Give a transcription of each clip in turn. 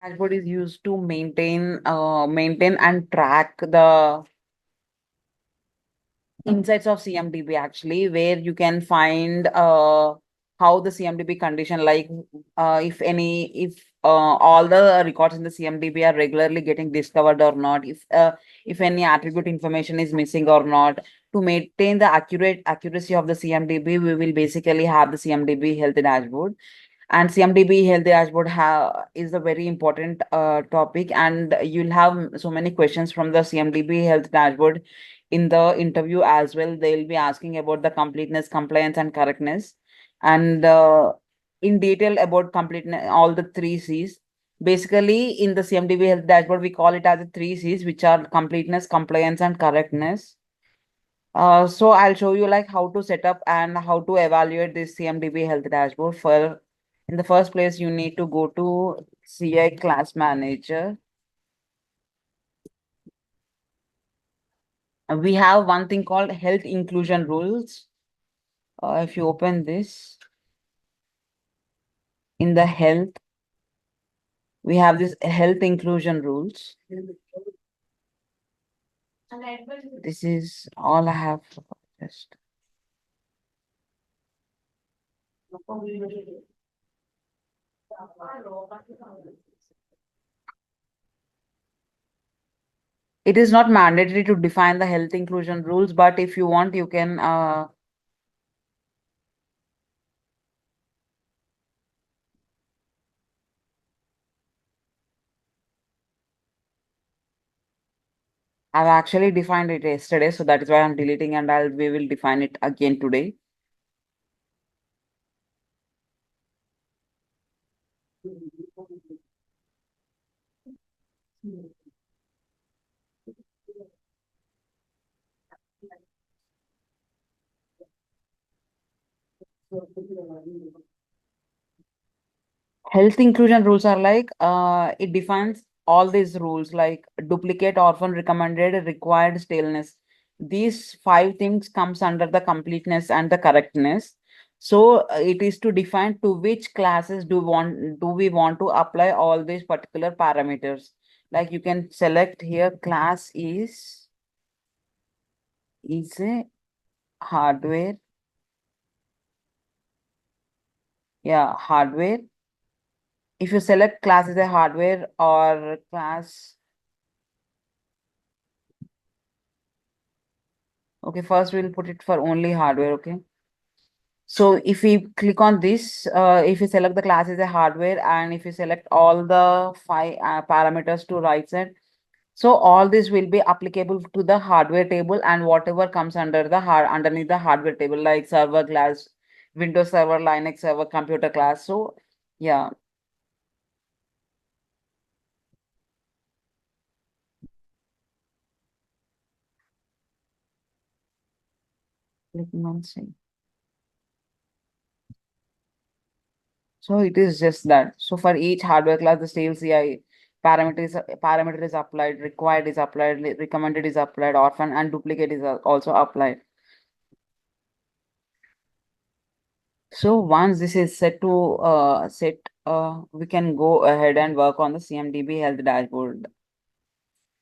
Dashboard is used to maintain and track the insights of CMDB actually, where you can find how the CMDB condition, like if all the records in the CMDB are regularly getting discovered or not, if any attribute information is missing or not. To maintain the accuracy of the CMDB, we will basically have the CMDB health dashboard. And CMDB health dashboard is a very important topic, and you'll have so many questions from the CMDB health dashboard in the interview as well. They'll be asking about the completeness, compliance, and correctness, and in detail about completeness, all the three C's. Basically, in the CMDB health dashboard, we call it as the three C's, which are completeness, compliance, and correctness. So I'll show you like how to set up and how to evaluate this CMDB health dashboard. For in the first place, you need to go to CI class manager. We have one thing called health inclusion rules. If you open this in the health, we have this health inclusion rules. This is all I have for just. It is not mandatory to define the health inclusion rules, but if you want, you can I've actually defined it yesterday, so that is why I'm deleting, and we will define it again today. Health inclusion rules are like it defines all these rules like duplicate, orphan, recommended, required, staleness. These five things comes under the completeness and the correctness. So it is to define to which classes do we want to apply all these particular parameters. Like you can select here class is a hardware. Yeah, hardware. If you select class as a hardware or class, okay, first we'll put it for only hardware, okay. So if we click on this, if you select the class as a hardware, and if you select all the five parameters to right side, so all this will be applicable to the hardware table and whatever comes under the underneath the hardware table, like server class, Windows server, Linux server, computer class. So yeah. Clicking on save. So it is just that. So for each hardware class, the stale CI parameter is applied, required is applied, recommended is applied, orphan and duplicate is also applied. So once this is set to we can go ahead and work on the CMDB health dashboard.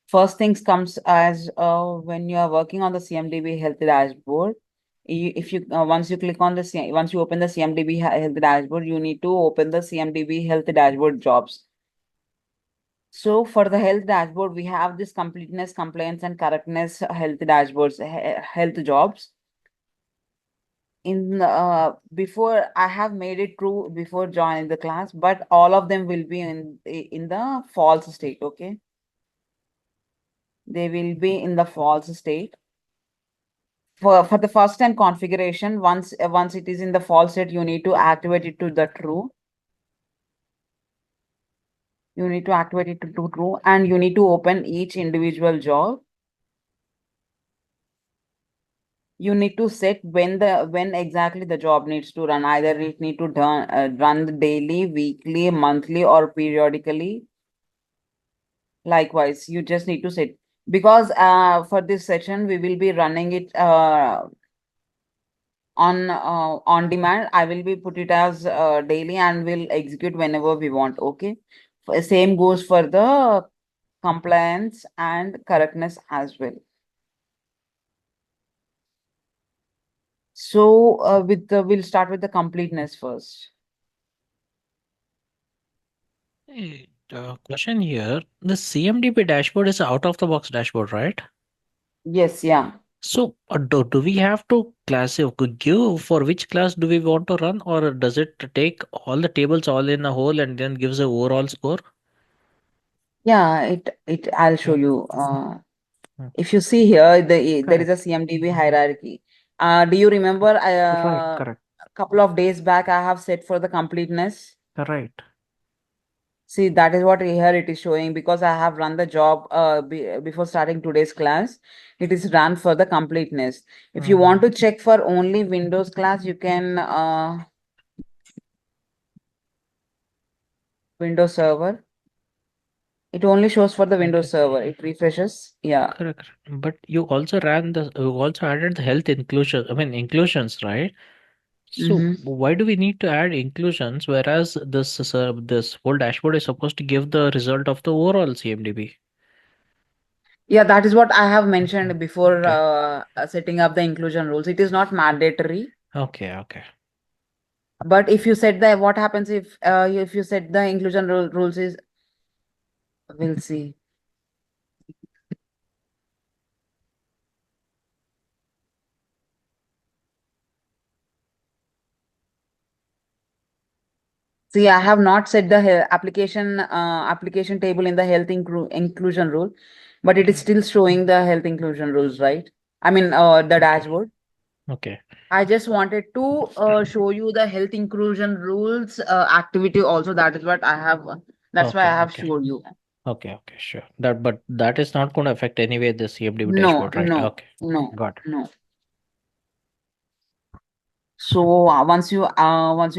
First things comes as when you are working on the CMDB health dashboard, if you once you click on the once you open the CMDB health dashboard, you need to open the CMDB health dashboard jobs. So for the health dashboard, we have this completeness, compliance, and correctness health dashboards, health jobs. In before I have made it true before joining the class, but all of them will be in the false state. Okay, they will be in the false state. For the first time configuration, once it is in the false state, you need to activate it to the true. You need to activate it to true, and you need to open each individual job. You need to set when exactly the job needs to run. Either it need to run daily, weekly, monthly, or periodically. Likewise, you just need to set, because for this session we will be running it on demand. I will be put it as daily and will execute whenever we want. Okay. Same goes for the compliance and correctness as well. So we'll start with the completeness first. Hey, question here. The CMDB dashboard is out of the box dashboard, right? Yes, yeah. So, do we have to give for which class do we want to run, or does it take all the tables all in a whole and then gives a overall score? Yeah, it I'll show Mm, you. mm. If you see here, there is a Correct. CMDB hierarchy. Do you remember Right, correct. a couple of days back I have set for the completeness? Right. See, that is what here it is showing because I have run the job before starting today's class. It is run for the completeness. If you Mm-hmm. want to check for only Windows class, you can Windows Server. It only shows for the Windows Okay. Server. It refreshes. Yeah. Correct. But you also added the health inclusion, I mean inclusions, right? So Mm-hmm. why do we need to add inclusions whereas this whole dashboard is supposed to give the result of the overall CMDB? Yeah, that is what I have mentioned Mhm. before Okay. setting up the inclusion rules. It is not mandatory, Okay. Okay. but if you set the what happens if you set the inclusion rules is we'll see. See, I have not set the application table in the inclusion rule, but it is Right. still showing the health inclusion rules, right? I mean, the Okay. dashboard. Okay. I just wanted to show you the health inclusion rules activity also. That is what I have. That's why Okay. I have Okay. showed you. Okay. Okay. Sure. But that is not going to affect anyway the CMDB No, dashboard, right? no, Okay. no, Got no. So once you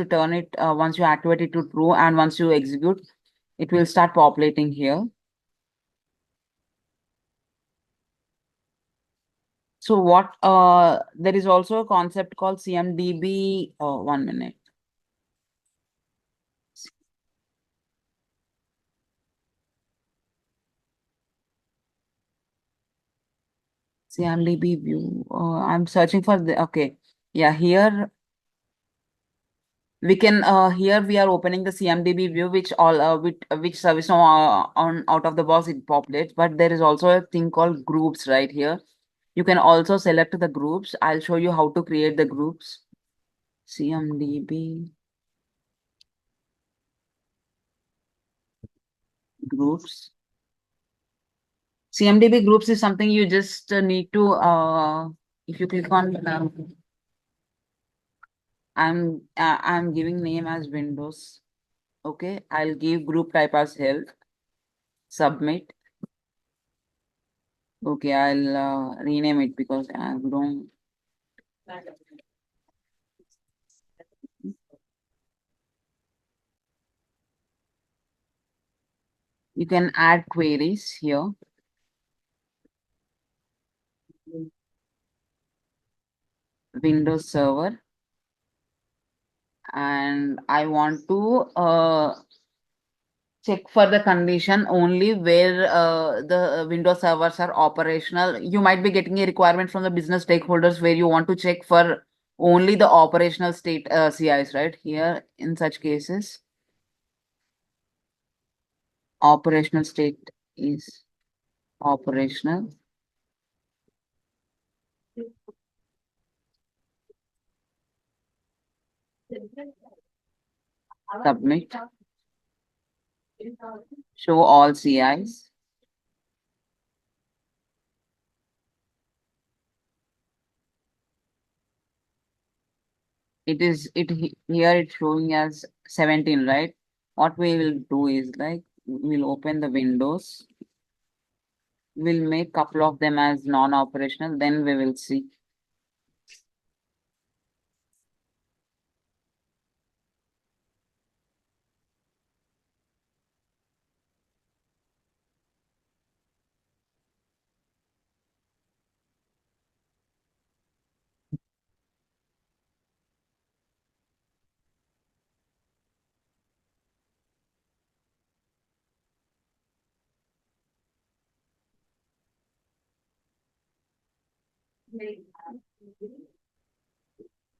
turn it once you activate it to true and once you execute, it will start populating here. So what there is also a concept called CMDB. 1 minute. CMDB view. I'm searching for the okay. Yeah, here we can here we are opening the CMDB view which service now on out of the box it populates, but there is also a thing called groups right here. You can also select the groups. I'll show you how to create the groups. CMDB groups. CMDB groups is something you just need to if you click on I'm giving name as Windows. Okay, I'll give group type as health. Submit. Okay, I'll rename it because I don't. You can add queries here. Windows Server, and I want to check for the condition only where the Windows servers are operational. You might be getting a requirement from the business stakeholders where you want to check for only the operational state CIs, right? Here, in such cases, operational state is operational. Submit. Show all CIs. Here it's showing as 17, right? What we will do is like we'll open the windows. We'll make couple of them as non-operational, then we will see.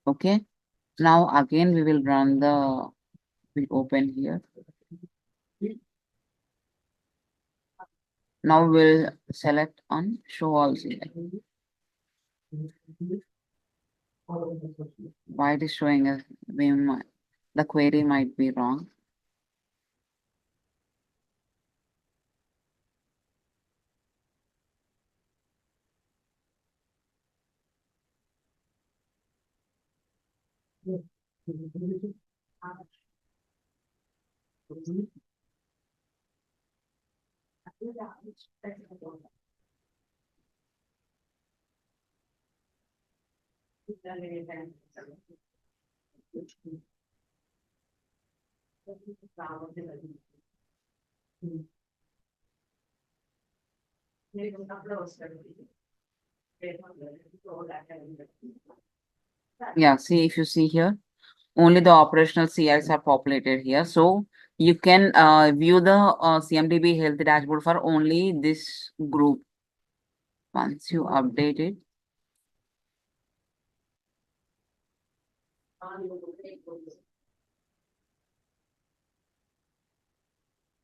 Okay. Now again we will run the, we open here. Now we'll select on show all select. Why it is showing us the query might be wrong. Yeah, see if you see here, only the operational CIs are populated here. So you can view the CMDB health dashboard for only this group. Once you update it,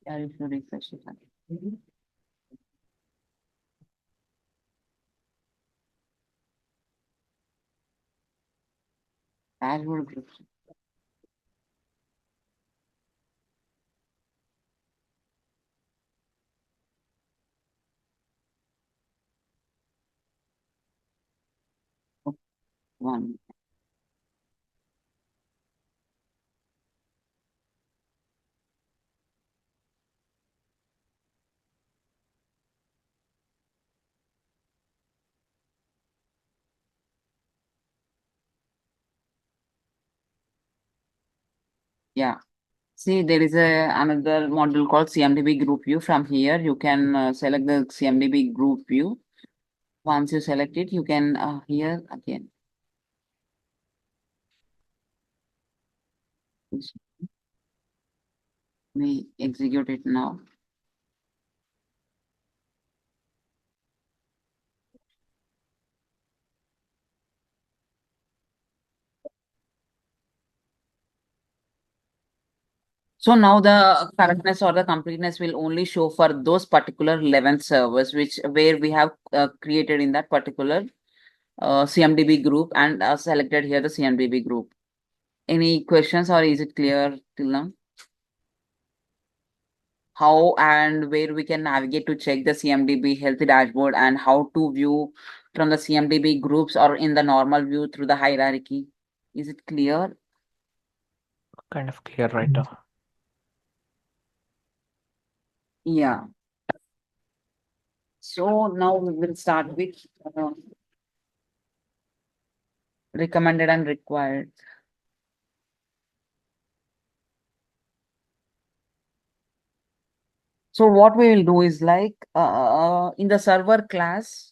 yeah, if you refresh it again. Dashboard groups. One. Yeah. See, there is another module called CMDB group view. From here, you can select the CMDB group view. Once you select it, you can here again. We execute it now. So now the correctness or the completeness will only show for those particular 11 servers, which where we have created in that particular CMDB group and selected here the CMDB group. Any questions or is it clear till now? How and where we can navigate to check the CMDB health dashboard and how to view from the CMDB groups or in the normal view through the hierarchy. Is it clear? Kind of clear right now. Yeah. So now we will start with recommended and required. So what we will do is like in the server class,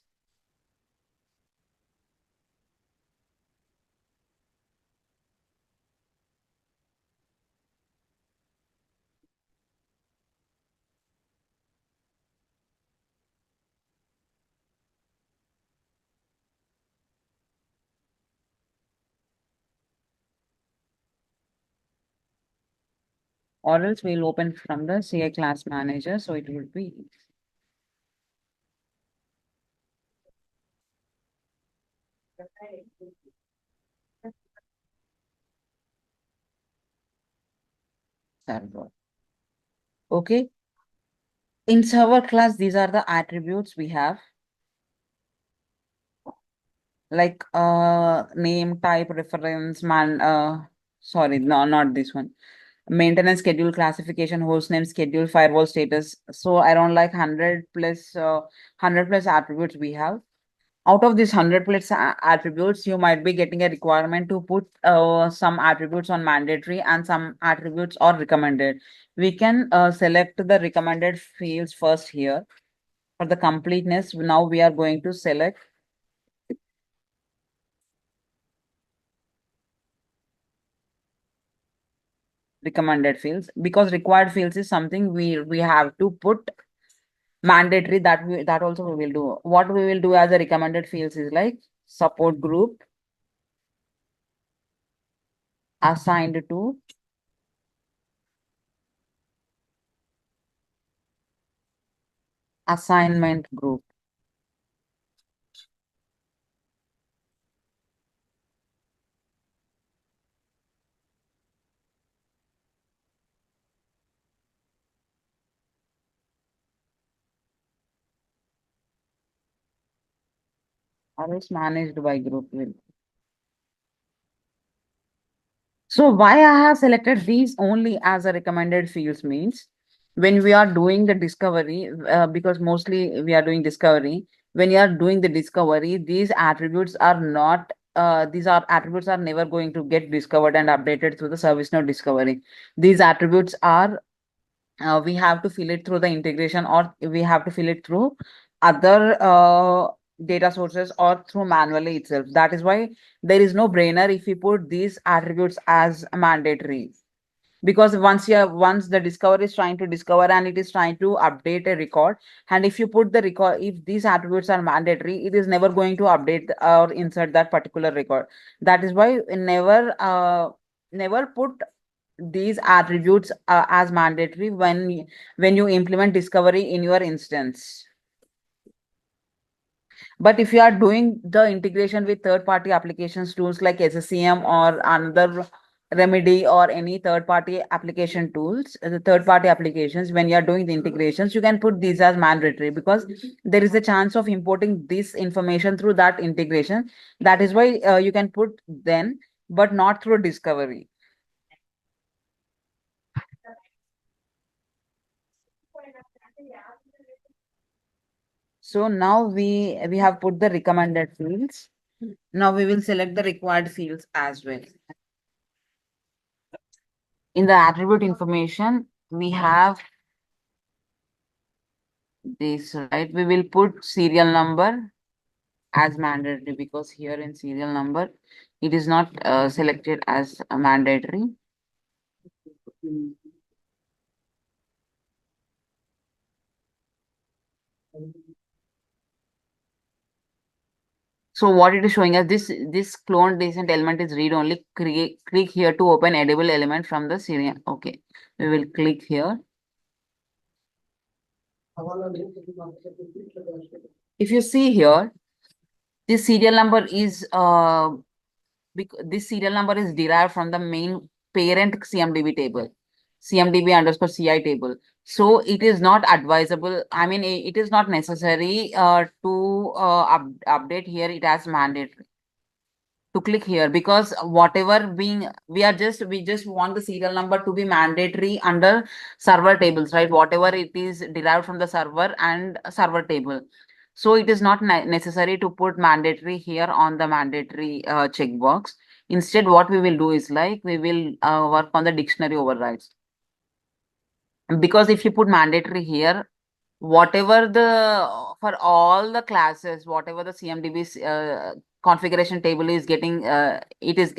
or else we'll open from the CA class manager. So it will be server. Okay. In server class, these are the attributes we have, like name, type, reference, sorry, no, not this one. Maintenance schedule, classification, host name, schedule, firewall status. So around like 100 plus attributes we have. Out of these 100 plus attributes, you might be getting a requirement to put some attributes on mandatory and some attributes are recommended. We can select the recommended fields first here. For the completeness, now we are going to select recommended fields because required fields is something we have to put mandatory, that also we will do. What we will do as a recommended fields is like support group assigned to assignment group. Or is managed by group will. So why I have selected these only as a recommended fields means when we are doing the discovery, because mostly we are doing discovery, when you are doing the discovery, these attributes are not, these are attributes are never going to get discovered and updated through the ServiceNow discovery. These attributes are, we have to fill it through the integration, or we have to fill it through other data sources or through manually itself. That is why there is no brainer if we put these attributes as mandatory, because once the discover is trying to discover and it is trying to update a record, and if you put the record, if these attributes are mandatory, it is never going to update or insert that particular record. That is why never put these attributes as mandatory when you implement discovery in your instance. But if you are doing the integration with third party applications tools like SSCM or another remedy or any third party application tools, the third party applications, when you are doing the integrations, you can put these as mandatory because there is a chance of importing this information through that integration. That is why you can put then, but not through discovery. So now we have put the recommended fields. Now we will select the required fields as well. In the attribute information, we have this, right? We will put serial number as mandatory because here in serial number, it is not selected as a mandatory. So what it is showing us, this clone decent element is read only. Click here to open edible element from the serial. Okay, we will click here. If you see here, this serial number is this serial number is derived from the main parent CMDB table, CMDB underscore CI table. So it is not advisable. I mean, it is not necessary to update here. It as mandatory to click here because whatever being we just want the serial number to be mandatory under server tables, right? Whatever it is derived from the server and server table. So it is not necessary to put mandatory here on the mandatory checkbox. Instead, what we will do is like we will work on the dictionary overrides. Because if you put mandatory here, whatever the for all the classes, whatever the CMDB configuration table is getting, it is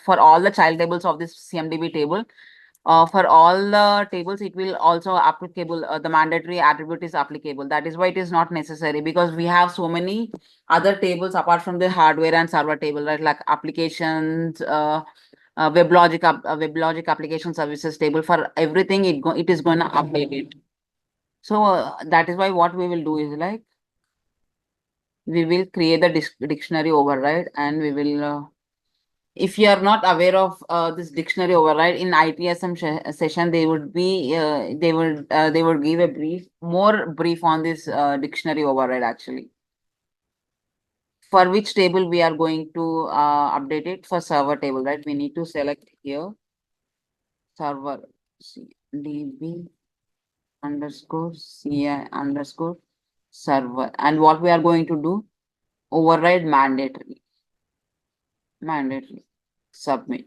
for all the child tables of this CMDB table. For all the tables, it will also applicable. The mandatory attribute is applicable. That is why it is not necessary because we have so many other tables apart from the hardware and server table, right? Like applications, WebLogic application services table. For everything, it is going to update it. So that is why what we will do is like we will create the dictionary override and we will. If you are not aware of this dictionary override in ITSM session, they would give a more brief on this dictionary override actually. For which table we are going to update it for server table, right? We need to select here server CDB underscore CI underscore server, and what we are going to do, override mandatory submit.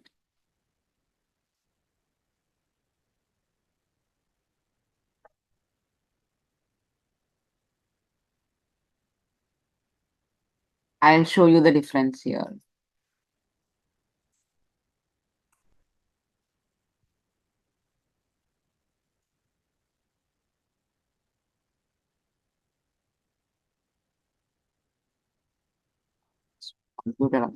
I'll show you the difference here. computer.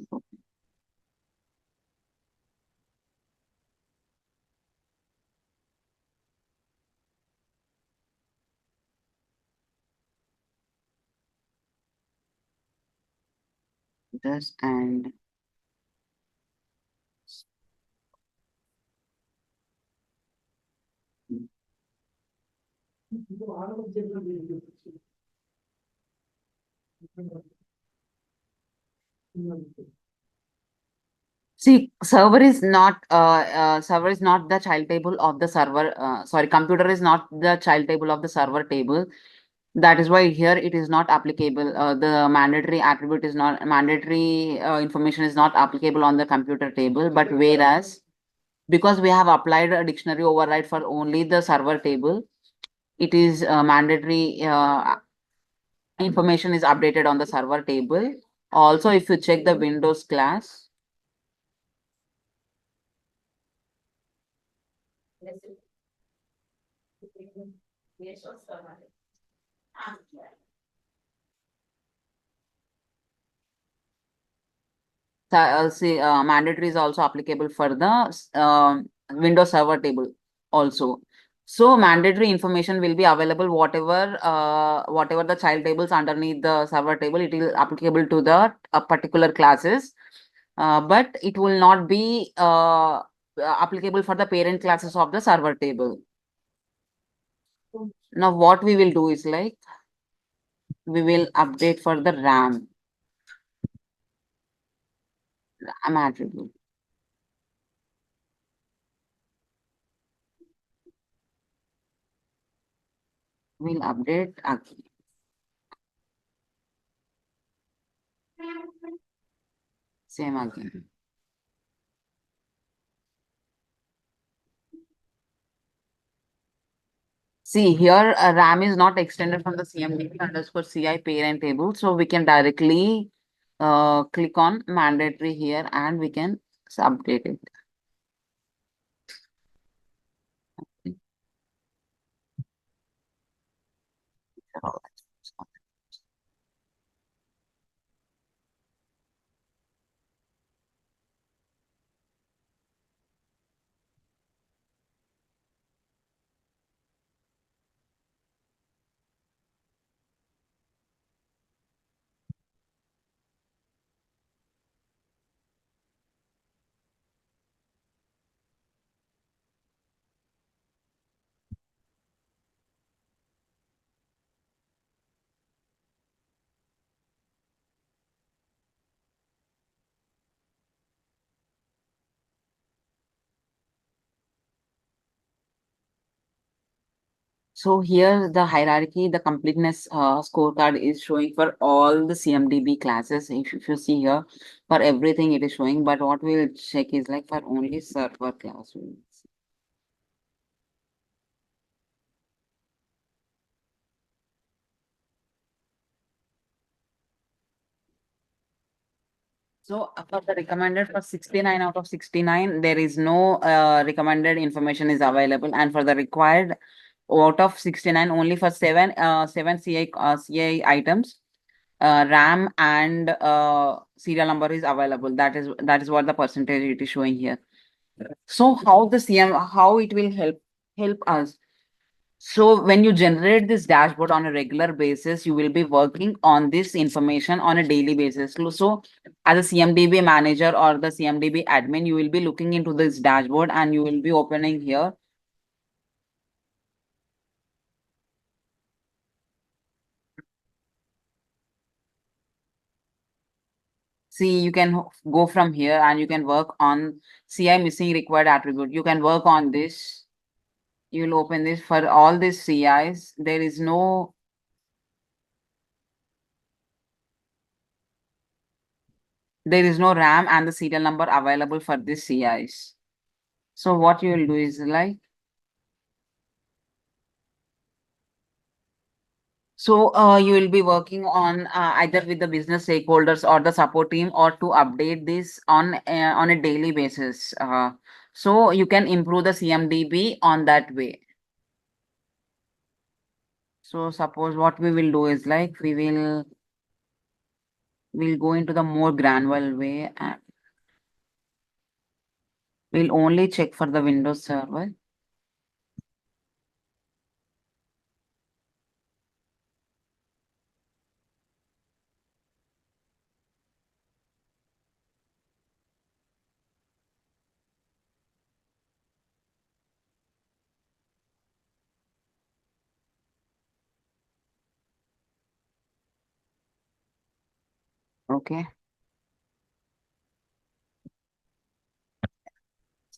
This and see, server is not the child table of the server. Sorry, computer is not the child table of the server table. That is why here it is not applicable. The mandatory attribute is not mandatory information is not applicable on the computer table. But whereas because we have applied a dictionary override for only the server table, it is mandatory information is updated on the server table. Also, if you check the Windows class, see, mandatory is also applicable for the Windows Server table also. So mandatory information will be available whatever the child tables underneath the server table. It is applicable to the particular classes, but it will not be applicable for the parent classes of the server table. Now, what we will do is like we will update for the RAM attribute. We'll update again. Same again. See here, RAM is not extended from the CMDB underscore CI parent table. So we can directly click on mandatory here and we can update it. So here the hierarchy, the completeness scorecard is showing for all the CMDB classes. If you see here, for everything it is showing, but what we'll check is like for only server class. So for the recommended for 69 out of 69, there is no recommended information is available. And for the required out of 69, only for seven CI items, RAM and serial number is available. That is what the percentage it is showing here. So how it will help us? So when you generate this dashboard on a regular basis, you will be working on this information on a daily basis. So as a CMDB manager or the CMDB admin, you will be looking into this dashboard and you will be opening here. See, you can go from here and you can work on CI missing required attribute. You can work on this. You will open this for all these CIs. There is no RAM and the serial number available for these CIs. So what you will do is like, so you will be working on either with the business stakeholders or the support team or to update this on a daily basis. So you can improve the CMDB on that way. So suppose what we will do is like we will we'll go into the more granular way and we'll only check for the Windows server. Okay,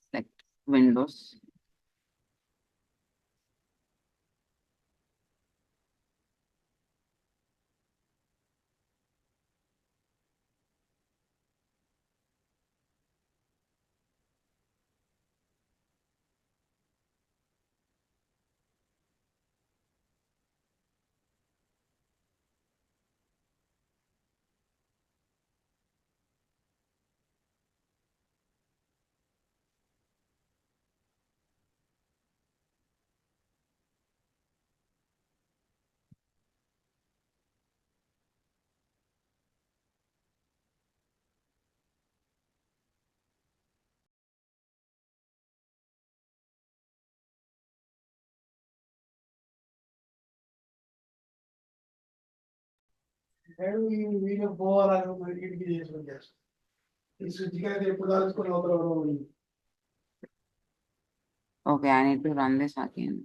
select Windows. Video పోవాలని మరి ఇంటికి చేసుకుంటే ఈ switch అయితే ఎప్పుడు కాల్చుకొని అవతల Okay, I need to run this again.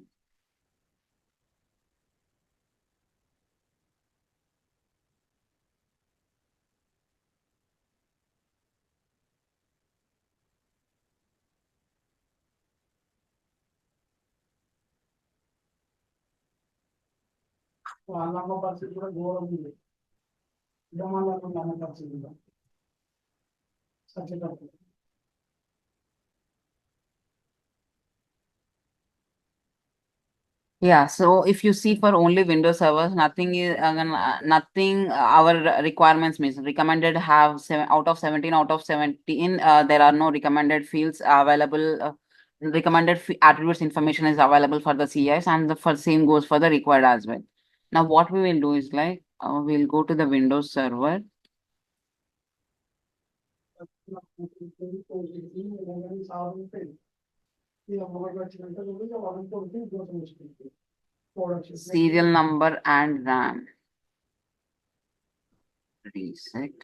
వాళ్ళమ్మ పరిస్థితి కూడా ఘోరం ఉంది ఇదమల్ల అన్న పరిస్థితి కూడా సత్యపడుతుంది. Yeah, so if you see for only Windows servers, nothing is nothing. Our requirements means recommended have 7 out of 17 out of 17. There are no recommended fields available. Recommended attributes information is available for the CIs, and the for same goes for the required as well. Now, what we will do is like we'll go to the Windows server. Serial number and RAM. Reset.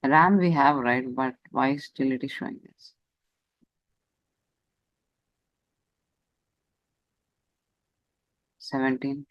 RAM we have, right? But why still it is showing this? 17.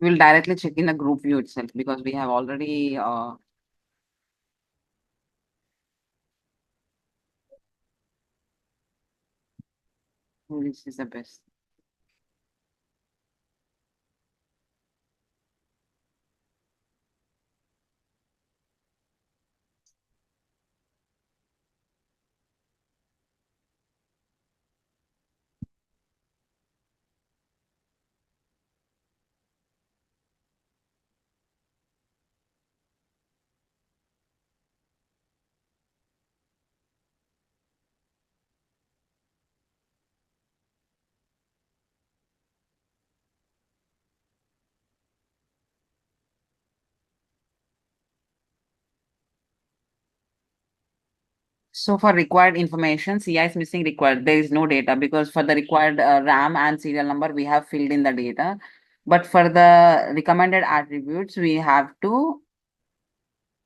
We'll directly check in the group view itself because we have already this is the best. So for required information, CI is missing required. There is no data because for the required RAM and serial number, we have filled in the data. But for the recommended attributes, we have to,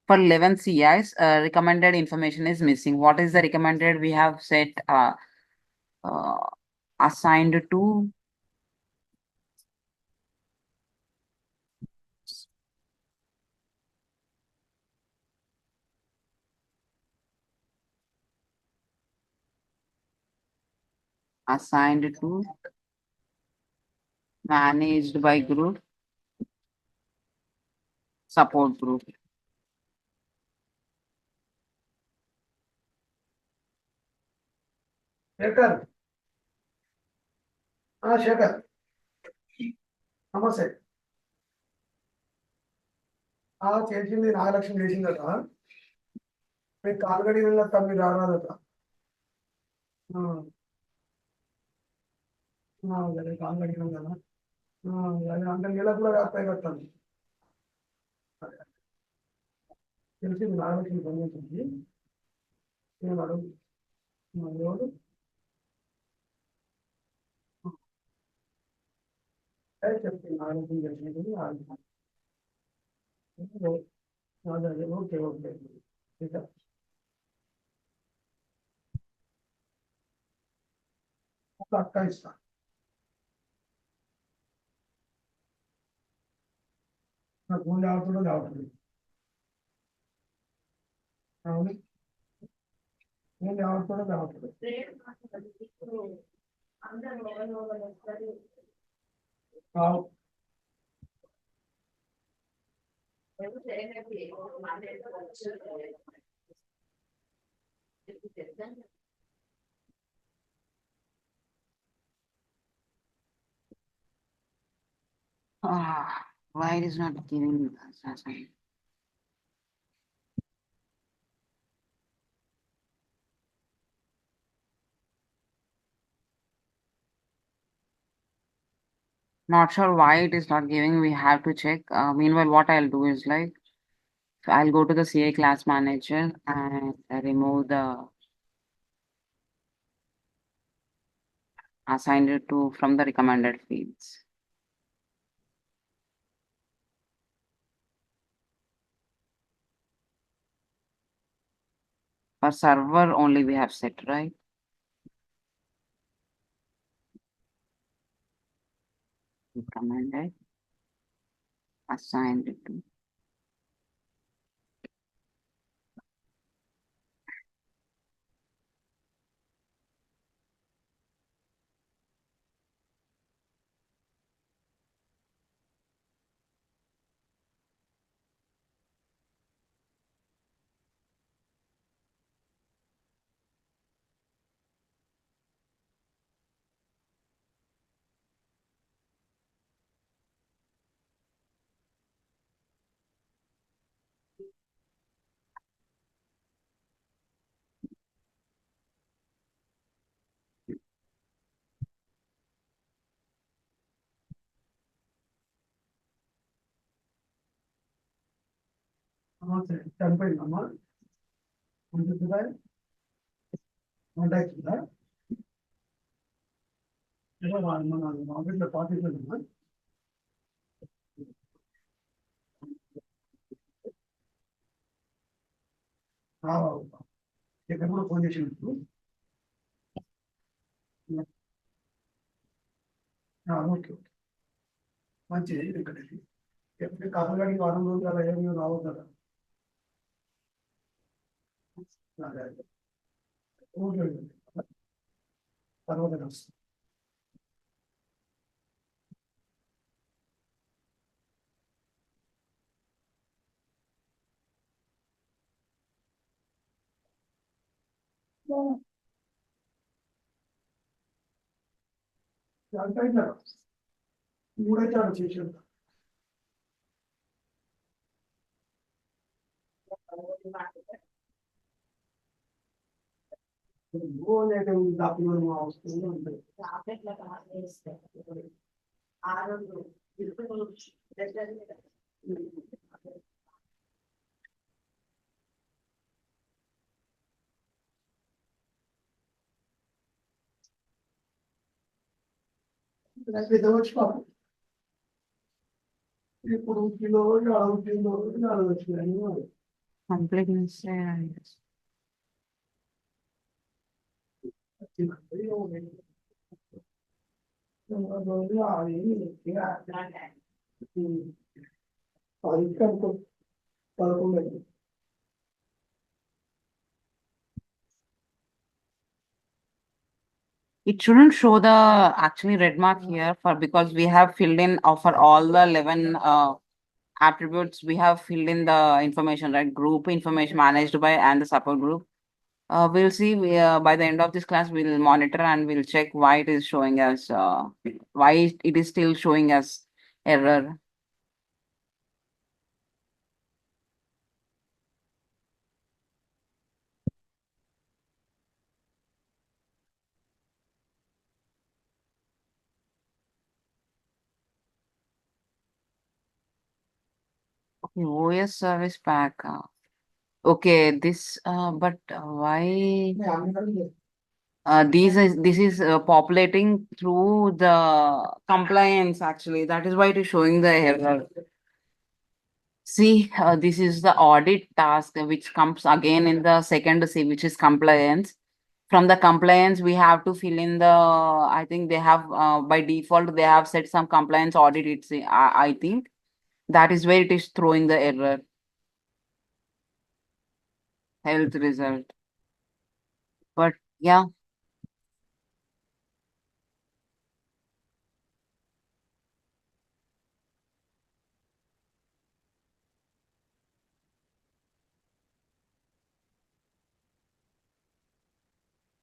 for 11 CIs, recommended information is missing. What is the recommended? We have set uh, assigned to assigned to managed by group support group. Shekhar Shekhar నమస్తే చేసింది నాగలక్ష్మి చేసిందట మీకు కాలుగడి వెళ్ళట మీరు రారాదట కాలుగడి కదా అంటే నెల కూడా రాస్తాయి కట్టాలి తెలిసింది నాగలక్ష్మి పంపించింది నేను అడుగు ఎవరు చెప్తాను నాగలక్ష్మి తెలిసింది ఓకే ఓకే ఒక అక్క ఇస్తా నాకు ఫోన్ రావట్లేదు రావట్లేదు అవును ఫోన్ రావట్లేదు రావట్లేదు Why it is not giving us? Not sure why it is not giving. We have to check. Meanwhile, what I'll do is like I'll go to the CA class manager and remove the assigned it to from the recommended fields. For server only we have set, right? Recommended assigned it to. చనిపోయిందమ్మా ఉంటుందా ఉంటాయిస్తుందా మన ఆఫీస్లో పార్టీస్తుందమ్మా ఇక్కడ కూడా phone చేసినప్పుడు okay okay మంచిది ఇక్కడ ఎప్పుడు కాపలాడికి వారం రోజులు అలా ఏమి రావద్దు కదా ఓకే తర్వాత వస్తుంది అంటే మూడైతే ఆడ చేసాడు డాక్యుమెంట్ అవసరం ఉంటుంది పెద్ద వచ్చి పాపం ఇప్పుడు కిలో నాలుగు వచ్చినాయి Completeness. పదకొండు It shouldn't show the actually red mark here for because we have filled in for all the 11 attributes. We have filled in the information, right? Group information managed by and the support group. We'll see. By the end of this class, we'll monitor and we'll check why it is showing us why it is still showing us error. Okay, OS service pack. Okay, this but why this is populating through the compliance actually. That is why it is showing the error. See, this is the audit task which comes again in the second C, which is compliance. From the compliance, we have to fill in the, I think they have, by default, they have set some compliance audit, I think. That is where it is throwing the error. Health result. But yeah,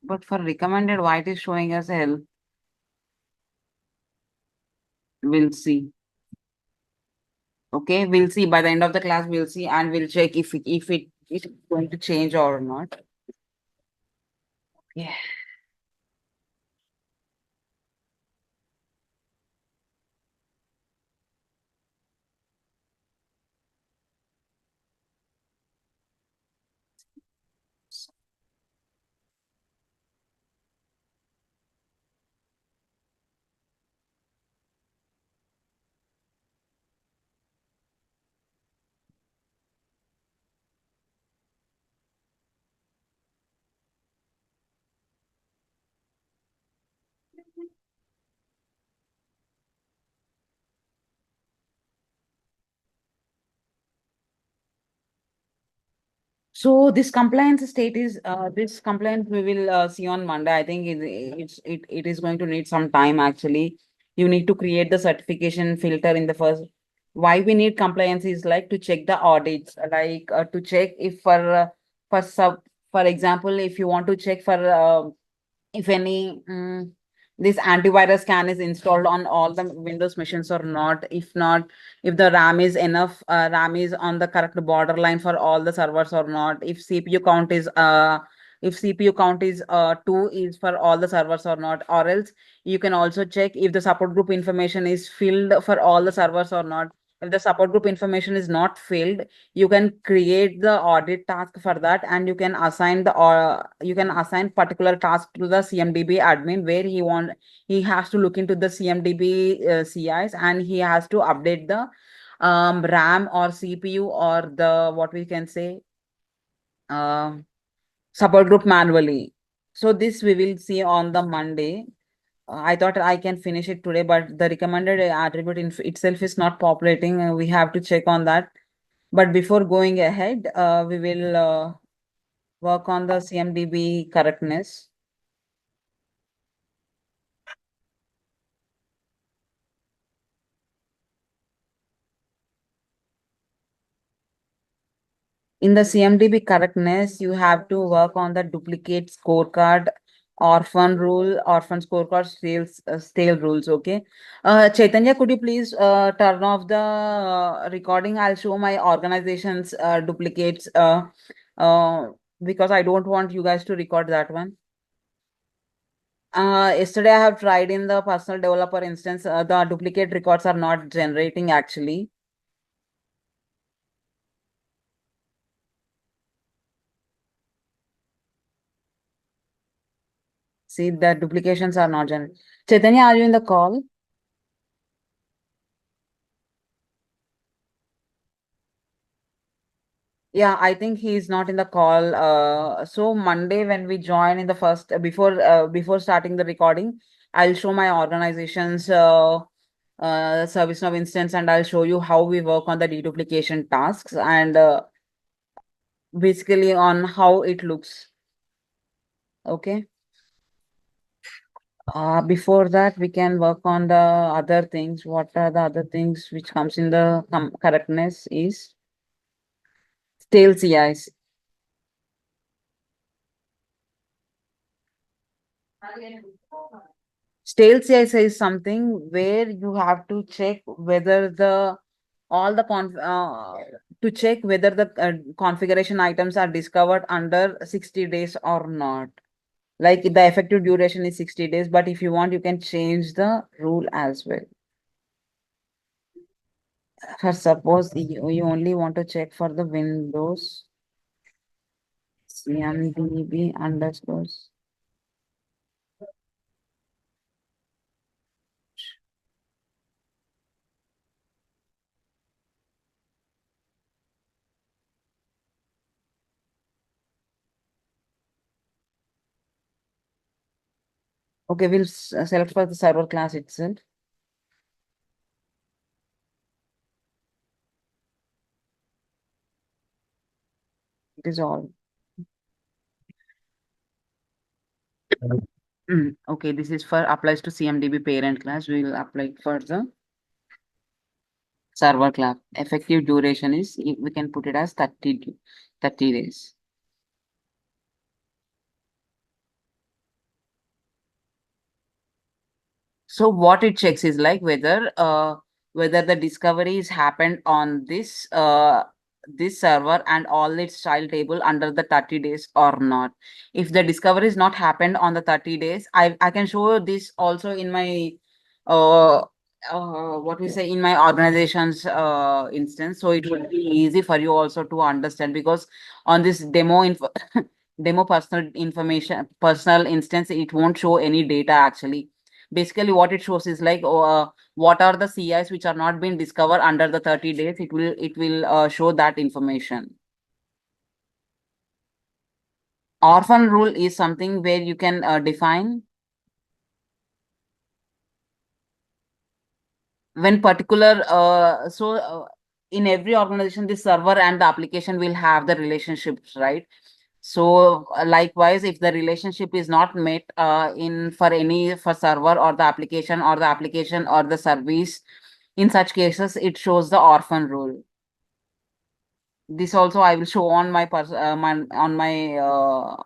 but for recommended, why it is showing us health? We'll see. Okay, we'll see by the end of the class, we'll see and we'll check if it is going to change or not. Yeah. So this compliance state is this compliance we will see on Monday. I think it is going to need some time actually. You need to create the certification filter in the first. Why we need compliance is like to check the audits, like to check if for sub for example, if you want to check for if any this antivirus scan is installed on all the Windows machines or not. If not, if the RAM is enough, RAM is on the correct borderline for all the servers or not. If CPU count is 2 is for all the servers or not, or else you can also check if the support group information is filled for all the servers or not. If the support group information is not filled, you can create the audit task for that and you can assign particular task to the CMDB admin where he has to look into the CMDB CIs and he has to update the RAM or CPU or the what we can say um support group manually. So this we will see on the Monday. I thought I can finish it today, but the recommended attribute itself is not populating. We have to check on that. But before going ahead, we will work on the CMDB correctness. In the CMDB correctness, you have to work on the duplicate scorecard, orphan scorecard, stale rules. Okay. Chaitanya, could you please turn off the recording? I'll show my organization's duplicates uh, because I don't want you guys to record that one. Yesterday I have tried in the personal developer instance, the duplicate records are not generating actually. See, the duplications are not generating. Chaitanya, are you in the call? Yeah, I think he is not in the call. So Monday when we join in the first before starting the recording, I'll show my organization's ServiceNow instance, and I'll show you how we work on the deduplication tasks, and basically on how it looks. Okay. Before that, we can work on the other things. What are the other things which comes in the correctness is stale CIs. Stale CIs is something where you have to check whether the all the to check whether the configuration items are discovered under 60 days or not. Like the effective duration is 60 days, but if you want, you can change the rule as well. For suppose you only want to check for the Windows CMDB underscores. Okay, we'll select for the server class itself. It is all. Okay, this is for applies to CMDB parent class. We will apply for the server class. Effective duration is we can put it as 30 days. So what it checks is like whether the discovery is happened on this server and all its child table under the 30 days or not. If the discovery is not happened on the 30 days, I can show this also in my uh what we say in my organization's instance. So it would be easy for you also to understand, because on this demo info demo personal instance, it won't show any data actually. Basically what it shows is like what are the CIs which are not being discovered under the 30 days. It will show that information. Orphan rule is something where you can define when particular in every organization the server and the application will have the relationships, right? So likewise, if the relationship is not met in for server or the application or the service, in such cases it shows the orphan rule. This also I will show on my on my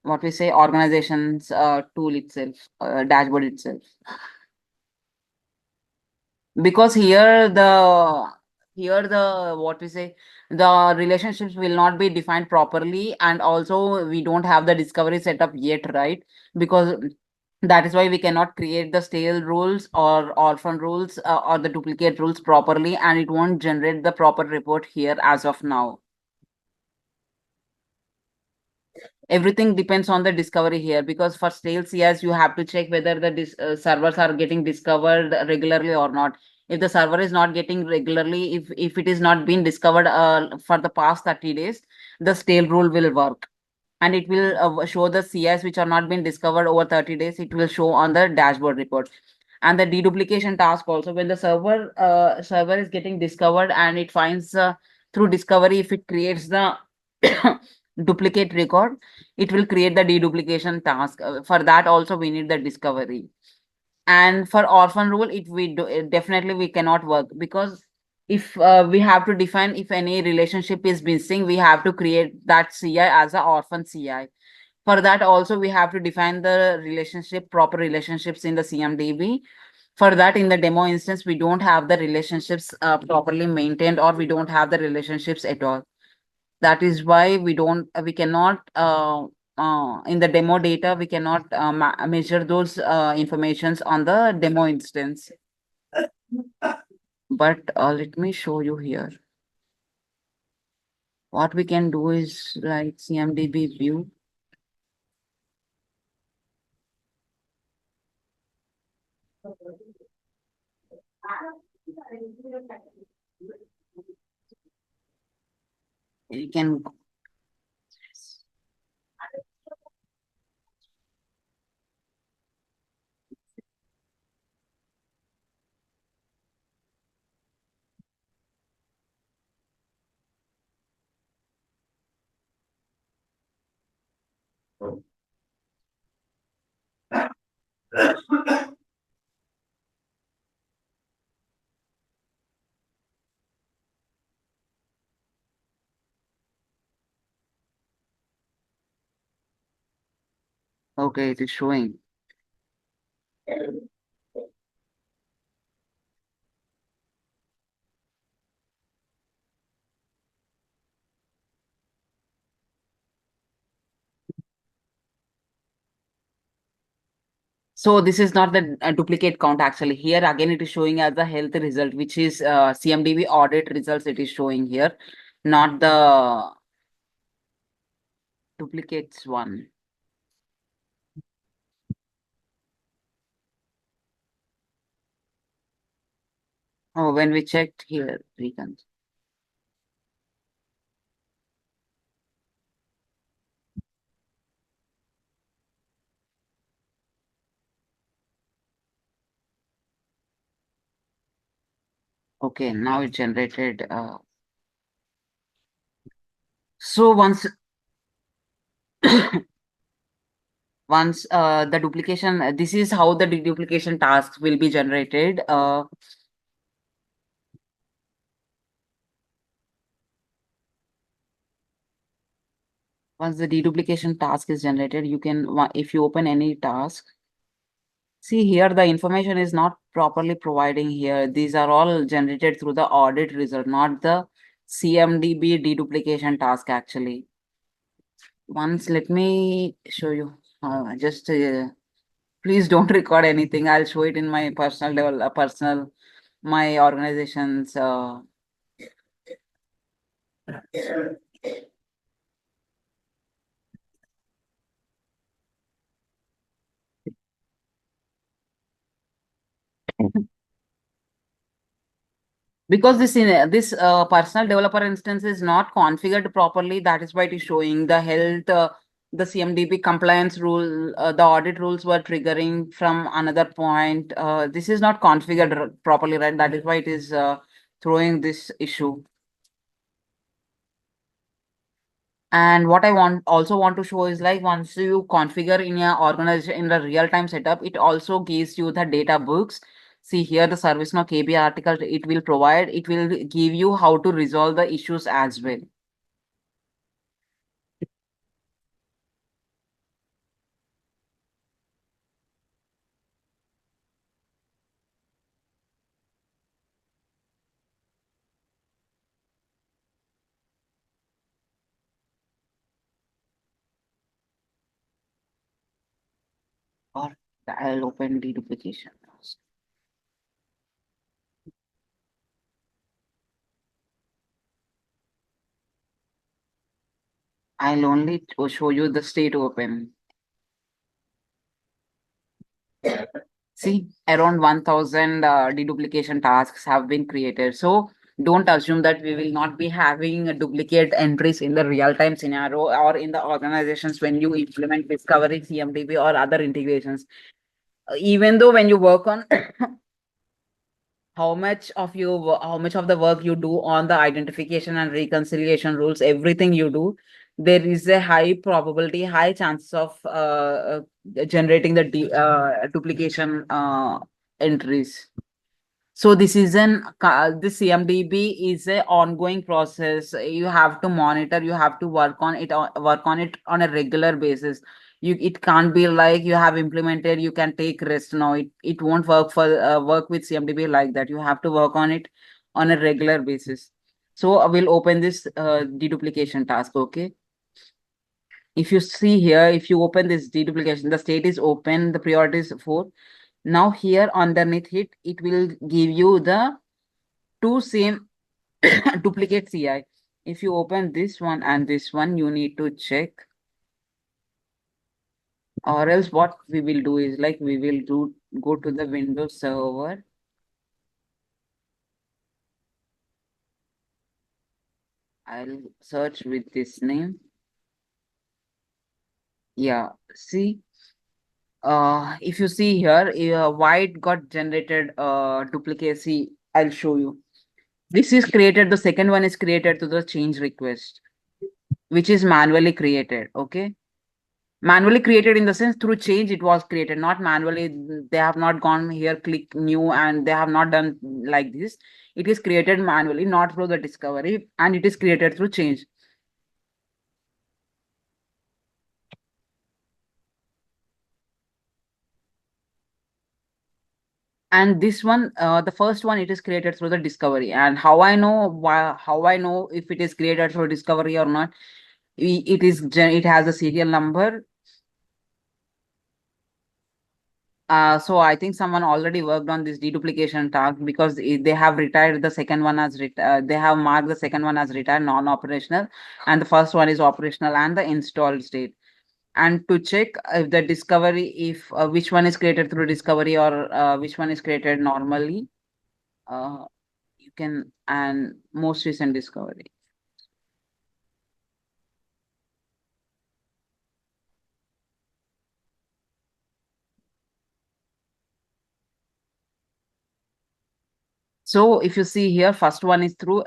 what we say organizations tool itself, dashboard itself. Because here the what we say, the relationships will not be defined properly, and also we don't have the discovery set up yet, right? Because that is why we cannot create the stale rules or orphan rules or the duplicate rules properly, and it won't generate the proper report here as of now. Everything depends on the discovery here, because for stale CIs you have to check whether the servers are getting discovered regularly or not. If the server is not getting regularly, if it is not being discovered for the past 30 days, the stale rule will work, and it will show the CIs which are not being discovered over 30 days. It will show on the dashboard report. And the deduplication task also, when the server is getting discovered and it finds through discovery, if it creates the duplicate record, it will create the deduplication task. For that also we need the discovery. And for orphan rule, definitely we cannot work, because if we have to define if any relationship is missing, we have to create that CI as a orphan CI. For that also we have to define the proper relationships in the CMDB. For that, in the demo instance, we don't have the relationships properly maintained, or we don't have the relationships at all. That is why we cannot in the demo data, we cannot measure those informations on the demo instance. But let me show you here. What we can do is like CMDB view. You can. Okay, it is showing. So this is not the duplicate count actually. Here again it is showing as the health result, which is CMDB audit results it is showing here, not the duplicates one. Oh, when we checked here, we can. Okay, now it generated. So once once the duplication, this is how the deduplication tasks will be generated. Once the deduplication task is generated, you can, if you open any task, see here the information is not properly providing here. These are all generated through the audit result, not the CMDB deduplication task actually. Once let me show you. Just please don't record anything. I'll show it in my personal level, personal my organization's. Because this personal developer instance is not configured properly, that is why it is showing the health, the CMDB compliance rule, the audit rules were triggering from another point. This is not configured properly, right? That is why it is throwing this issue. And what I also want to show is like once you configure in your organization in the real-time setup, it also gives you the data books. See here the ServiceNow KB article it will provide, it will give you how to resolve the issues as well. Or I'll open the duplication. I'll only show you the state open. See, around 1000 deduplication tasks have been created. So don't assume that we will not be having a duplicate entries in the real-time scenario or in the organizations when you implement Discovery, CMDB or other integrations. Even though when you work on how much of the work you do on the identification and reconciliation rules, everything you do, there is a high probability, high chances of generating the duplication entries. So this is this CMDB is a ongoing process. You have to monitor, you have to work on it on a regular basis. It can't be like you have implemented, you can take rest now. It won't work with CMDB like that. You have to work on it on a regular basis. So I will open this deduplication task. Okay. If you see here, if you open this deduplication, the state is open, the priority is 4. Now here underneath it, it will give you the two same duplicate CI. If you open this one and this one, you need to check, or else what we will do is like we will go to the Windows server. I'll search with this name. Yeah, see, if you see here, why it got generated duplicacy, I'll show you. This is created, the second one is created to the change request, which is manually created, okay? Manually created in the sense through change it was created, not manually. They have not gone here, click new, and they have not done like this. It is created manually, not through the discovery, and it is created through change. And this one, the first one, it is created through the discovery. And how I know how I know if it is created through discovery or not? It has a serial number. So I think someone already worked on this deduplication task, because they have retired the second one as they have marked the second one as retired, non-operational, and the first one is operational and the installed state. And to check if the discovery, if which one is created through discovery or which one is created normally, you can, and most recent discovery. So if you see here, first one is through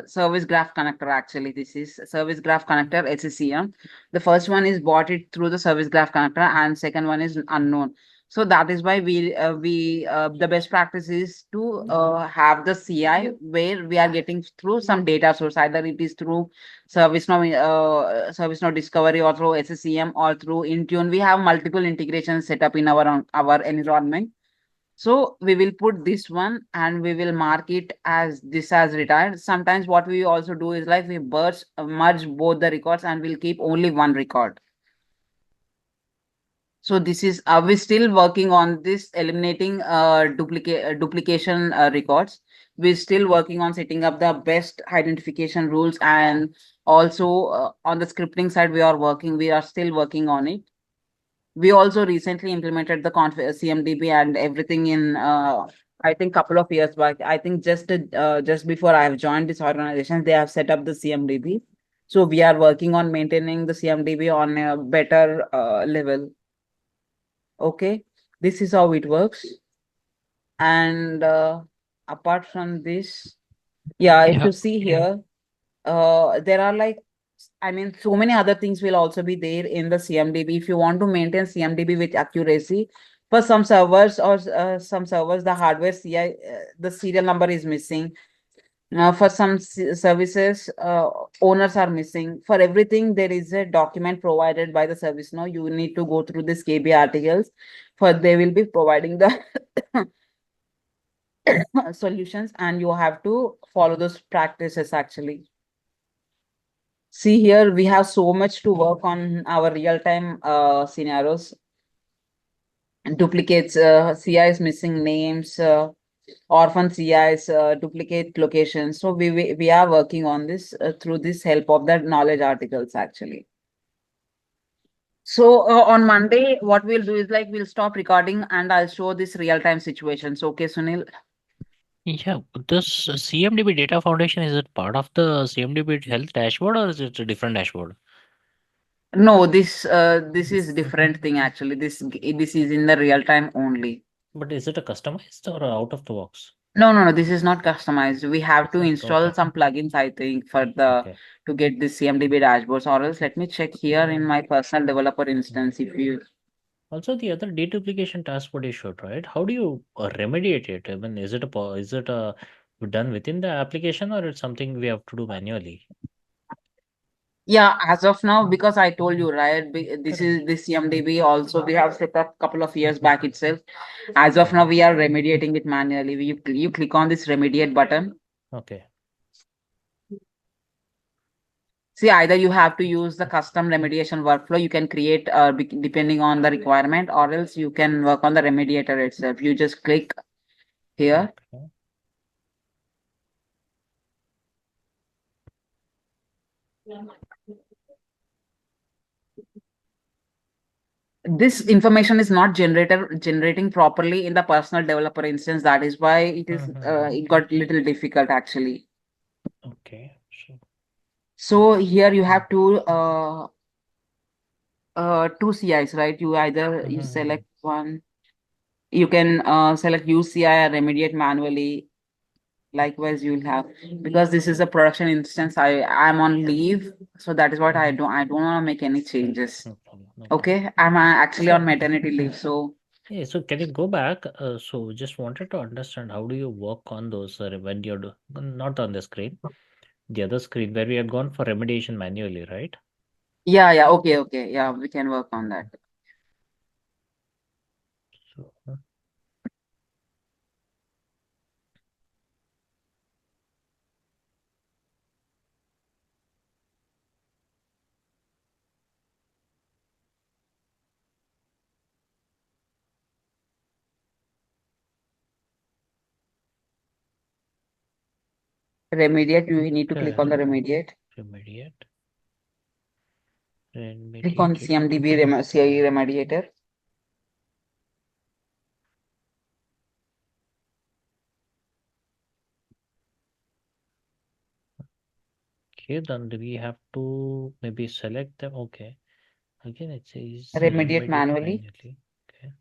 service graph connector. Actually, this is service graph connector SCCM. The first one is bought it through the service graph connector, and second one is unknown. So that is why the best practice is to have the CI where we are getting through some data source. Either it is through ServiceNow discovery, or through SCCM, or through Intune. We have multiple integrations set up in our environment. So we will put this one and we will mark it as this as retired. Sometimes what we also do is like we merge both the records and we'll keep only one record. So this is we're still working on this, eliminating duplication records. We're still working on setting up the best identification rules, and also on the scripting side we are still working on it. We also recently implemented the CMDB and everything in I think couple of years back. I think just before I have joined this organization, they have set up the CMDB. So we are working on maintaining the CMDB on a better level. Okay, this is how it works. And apart from this, yeah, if Yeah. you see here, there are like, I mean, so many other things will also be there in the CMDB. If you want to maintain CMDB with accuracy, for some servers or some servers, the hardware CI, the serial number is missing. For some services, owners are missing. For everything, there is a document provided by the service. Now you need to go through this KB articles. For they will be providing the solutions, and you have to follow those practices actually. See here, we have so much to work on our real-time scenarios. Duplicates, CIs missing names, orphan CIs, duplicate locations. So we are working on this through this help of the knowledge articles actually. So on Monday, what we'll do is like we'll stop recording and I'll show this real-time situations. Okay, Sunil? Yeah, this CMDB data foundation, is it part of the CMDB health dashboard or is it a different dashboard? No, this is different thing actually. This is in the real time only. But is it a customized or a out of the box? No, this is not customized. We have It's to not install okay. some plugins, I think, for Okay. to get this CMDB dashboards. Or else, let me check here in my personal developer instance. If you Also, the other deduplication task what you showed, right? How do you remediate it? I mean, is it a done within the application or it's something we have to do manually? Yeah, as of now, because I told you, right, this Correct. is this CMDB also we have set up couple of years back itself. As of now, we are remediating it manually. You click on this remediate button. Okay. See, either you have to use the custom remediation workflow you can create depending on the requirement, or else you can work on the remediator itself. You just click here. Okay. This information is not generating properly in the personal developer instance. That is why it Mhm. got little difficult actually. Okay. Sure. So here you have two CIs, right? You either you Mhm, select one, you can select use CI or remediate manually. Likewise, you'll have, because this is a production instance. I'm on leave, so that is what I mhm. don't want to make any changes. No problem. No problem. Okay, I'm actually Sure. on maternity leave, so Yeah, so can you go back? So just wanted to understand how do you work on those when you're not on the screen, the other screen where we had gone for remediation manually, right? yeah, okay, yeah, we can work on that. So, Remediate, you need to click on the remediate. remediate, Click on remediate. CMDB CIE remediator. Okay, then do we have to maybe select them? Okay. Again, it says Remediate manually. manually. Okay.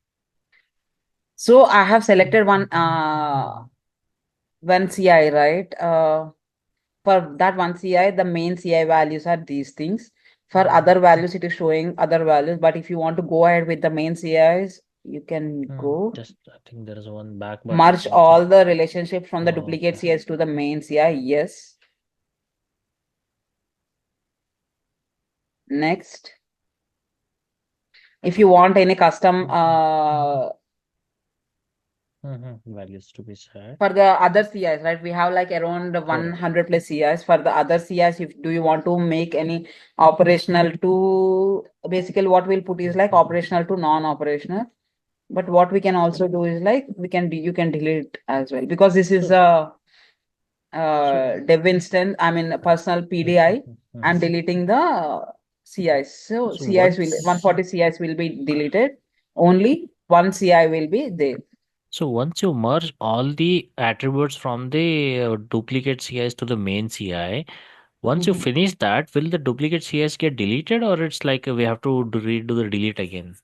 So I have selected one CI, right? For that one CI, the main CI values are these things. For Mhm. other values, it is showing other values. But if you want to go ahead with the main CIs, you can go. Just I think there is one back button. Merge all the relationships from the Oh, duplicate okay. CIs to the main CI. Yes. Next. If you want any custom Values to be set. for the other CIs, right? We have like around 100 plus CIs. For the other CIs, if do you want to make any operational to basically what we'll put is like operational to non-operational. But what we can also do is like you can delete as well, because this is a dev instance, I mean a personal PDI. I'm deleting the CIs. So So CIs will 140 CIs will be deleted. Only one CI will be there. So once you merge all the attributes from the duplicate CIs to the main CI, once you Mhm. finish that, will the duplicate CIs get deleted or it's like we have to redo the delete again?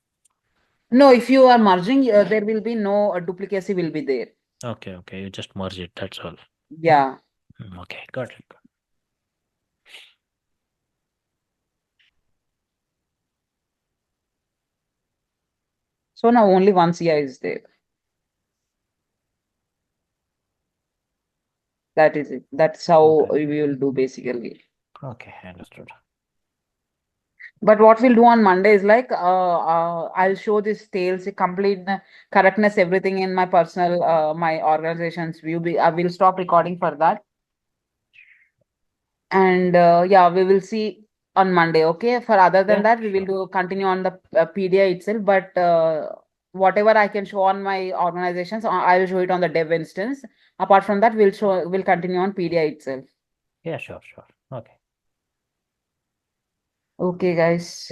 No, if you are merging, there will be no duplicacy will be there. Okay, you just merge it, that's all. Yeah. Okay, got it. So now only one CI is there. That is it. That's how Okay. we will do basically. Okay, understood. But what we'll do on Monday is like I'll show this tales, complete correctness, everything in my personal my organization's view. I will stop recording for that. And yeah, we will see on Monday. Okay. For other than that, we will do continue on the PDI itself. But whatever I can show on my organizations, I will show it on the dev instance. Apart from that, we'll continue on PDI itself. Yeah, sure. Okay. Okay, guys.